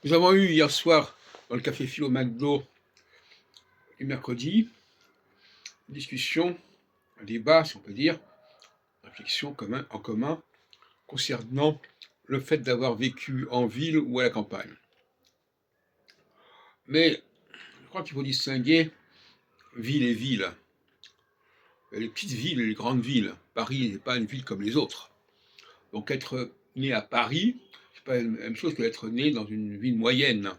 Nous avons eu hier soir, dans le café Philo McDo, du mercredi, une discussion, un débat, si on peut dire, une réflexion en commun concernant le fait d'avoir vécu en ville ou à la campagne. Mais je crois qu'il faut distinguer ville et ville. Les petites villes et les grandes villes. Paris n'est pas une ville comme les autres. Donc être né à Paris, c'est pas la même chose que d'être né dans une ville moyenne.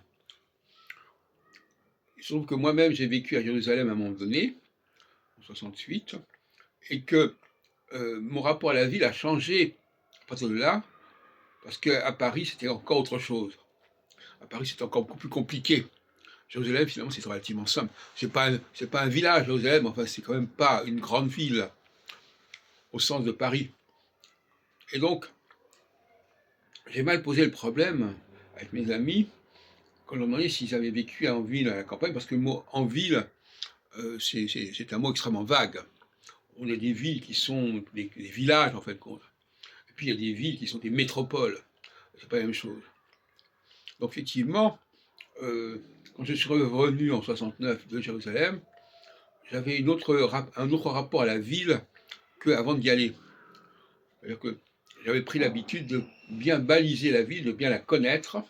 Il se trouve que moi-même, j'ai vécu à Jérusalem à un moment donné, en 68, et que mon rapport à la ville a changé à partir de là, parce qu'à Paris, c'était encore autre chose. À Paris, c'était encore beaucoup plus compliqué. Jérusalem, finalement, c'est relativement simple. C'est pas un village, Jérusalem, enfin, c'est quand même pas une grande ville, au sens de Paris. Et donc, j'ai mal posé le problème avec mes amis, quand on leur demandait s'ils avaient vécu en ville, à la campagne, parce que le mot en ville, c'est un mot extrêmement vague. On a des villes qui sont des villages, en fait, compte. Et puis il y a des villes qui sont des métropoles. C'est pas la même chose. Donc effectivement, quand je suis revenu en 69 de Jérusalem, j'avais un autre rapport à la ville qu'avant d'y aller. C'est-à-dire que j'avais pris l'habitude de bien baliser la ville, de bien la connaître,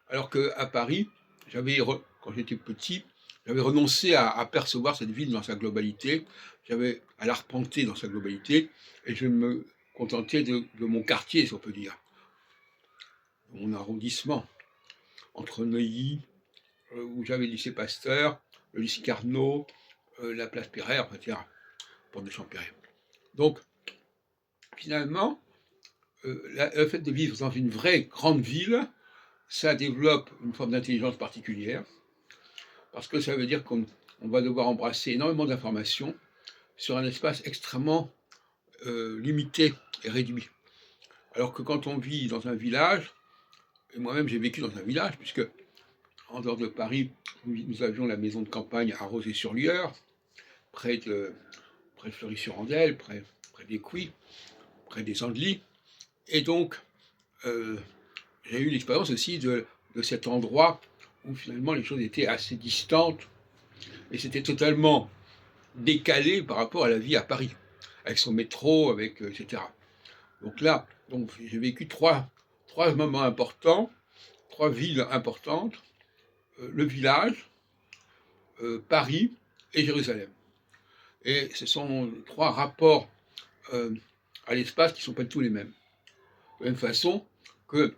alors qu'à Paris, quand j'étais petit, j'avais renoncé à percevoir cette ville dans sa globalité, j'avais à l'arpenter dans sa globalité, et je me contentais de mon quartier, si on peut dire, de mon arrondissement, entre Neuilly, où j'avais le lycée Pasteur, le lycée Carnot, la place Pereire, etc., porte de Champéret. Donc, finalement, le fait de vivre dans une vraie grande ville, ça développe une forme d'intelligence particulière, parce que ça veut dire qu'on va devoir embrasser énormément d'informations sur un espace extrêmement limité et réduit. Alors que quand on vit dans un village, et moi-même j'ai vécu dans un village, puisque en dehors de Paris, nous avions la maison de campagne à Rozay-sur-Lieure, près de Fleury-sur-Andelle, près d'Écouis, près des Andelys. Et donc, j'ai eu l'expérience aussi de cet endroit où finalement les choses étaient assez distantes et c'était totalement décalé par rapport à la vie à Paris, avec son métro, etc. Donc là, j'ai vécu trois moments importants, trois villes importantes, le village, Paris et Jérusalem. Et ce sont trois rapports à l'espace qui ne sont pas du tout les mêmes. De la même façon que,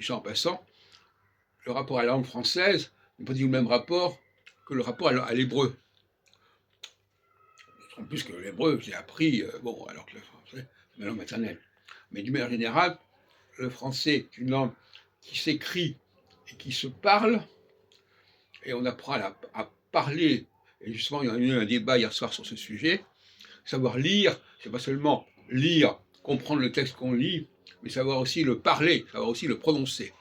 en passant, le rapport à la langue française n'est pas du tout le même rapport que le rapport à l'hébreu. En plus que l'hébreu, j'ai appris, alors que le français, c'est ma langue maternelle. Mais d'une manière générale, le français est une langue qui s'écrit et qui se parle, et on apprend à parler. Et justement, il y a eu un débat hier soir sur ce sujet. Savoir lire, c'est pas seulement lire, comprendre le texte qu'on lit, mais savoir aussi le parler, savoir aussi le prononcer.